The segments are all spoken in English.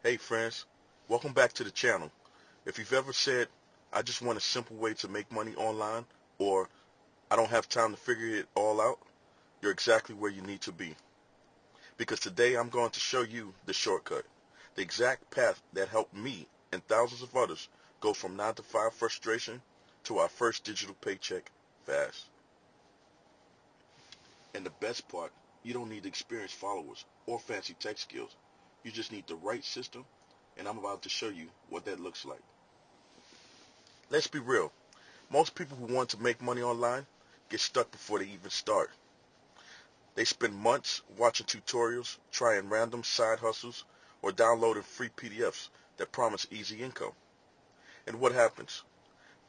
Hey friends, welcome back to the channel. If you've ever said, I just want a simple way to make money online, or I don't have time to figure it all out, you're exactly where you need to be. Because today I'm going to show you the shortcut, the exact path that helped me and thousands of others go from 9 to 5 frustration to our first digital paycheck fast. And the best part, you don't need experienced followers or fancy tech skills. You just need the right system, and I'm about to show you what that looks like. Let's be real. Most people who want to make money online get stuck before they even start. They spend months watching tutorials, trying random side hustles, or downloading free PDFs that promise easy income. And what happens?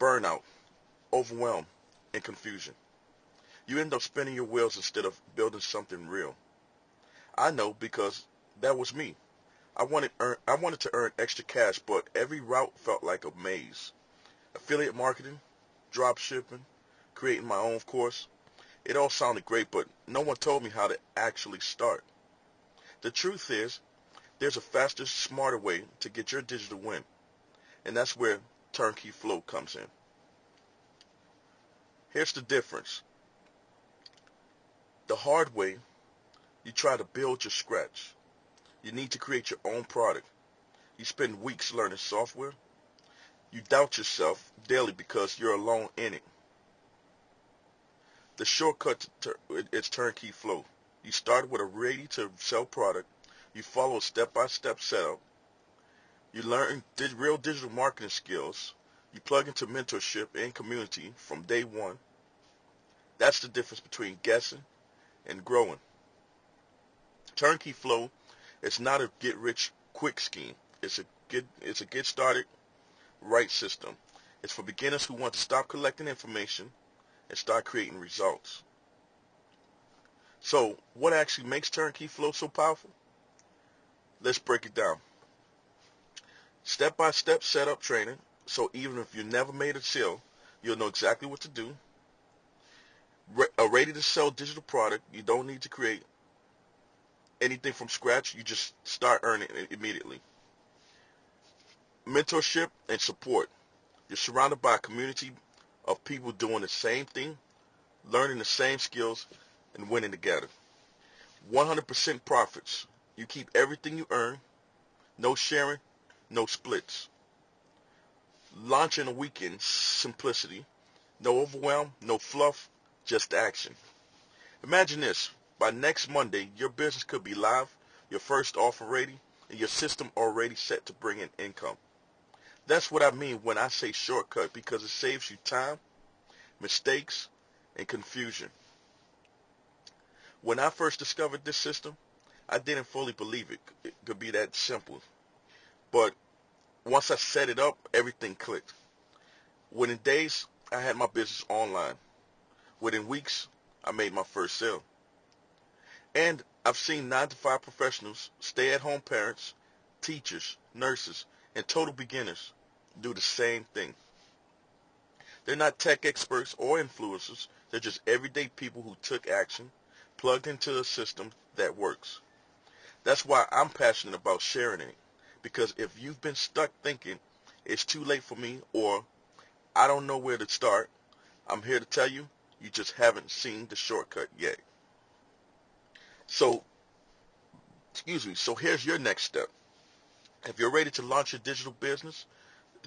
Burnout, overwhelm, and confusion. You end up spinning your wheels instead of building something real. I know because that was me. I wanted to earn extra cash, but every route felt like a maze. Affiliate marketing, drop shipping, creating my own course. It all sounded great, but no one told me how to actually start. The truth is, there's a faster, smarter way to get your digital win, and that's where Turnkey Flow comes in. Here's the difference. The hard way, you try to build your scratch. You need to create your own product. You spend weeks learning software. You doubt yourself daily because you're alone in it. The shortcut is Turnkey Flow. You start with a ready-to-sell product. You follow a step-by-step setup. You learn real digital marketing skills. You plug into mentorship and community from day one. That's the difference between guessing and growing. Turnkey Flow is not a get-rich-quick scheme. It's a get-started right system. It's for beginners who want to stop collecting information and start creating results. So, what actually makes Turnkey Flow so powerful? Let's break it down. Step-by-step setup training, so even if you never made a sale, you'll know exactly what to do. A ready-to-sell digital product, you don't need to create anything from scratch, you just start earning it immediately. Mentorship and support. You're surrounded by a community of people doing the same thing, learning the same skills, and winning together. 100% profits. You keep everything you earn, no sharing, no splits. Launch in a weekend, simplicity. No overwhelm, no fluff, just action. Imagine this. By next Monday, your business could be live, your first offer ready, and your system already set to bring in income. That's what I mean when I say shortcut, because it saves you time, mistakes, and confusion. When I first discovered this system, I didn't fully believe it could be that simple. But once I set it up, everything clicked. Within days, I had my business online. Within weeks, I made my first sale. And I've seen 9 to 5 professionals, stay-at-home parents, teachers, nurses, and total beginners do the same thing. They're not tech experts or influencers. They're just everyday people who took action, plugged into a system that works. That's why I'm passionate about sharing it. Because if you've been stuck thinking it's too late for me or I don't know where to start, I'm here to tell you, you just haven't seen the shortcut yet. So, so here's your next step. If you're ready to launch your digital business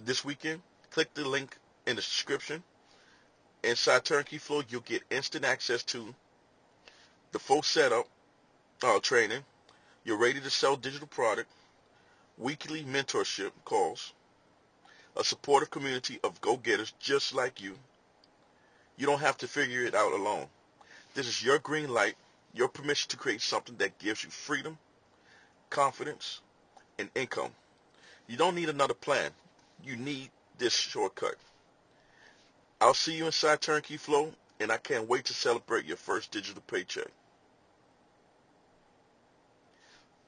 this weekend, click the link in the description. Inside Turnkey Flow, you'll get instant access to the full setup training, your ready to sell digital product, weekly mentorship calls, a supportive community of go-getters just like you. You don't have to figure it out alone. This is your green light, your permission to create something that gives you freedom, confidence, and income. You don't need another plan. You need this shortcut. I'll see you inside Turnkey Flow, and I can't wait to celebrate your first digital paycheck.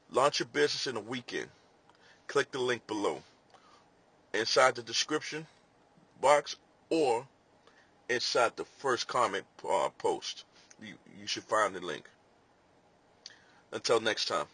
Launch your business in a weekend. Click the link below, inside the description box, or inside the first comment post. You should find the link. Until next time.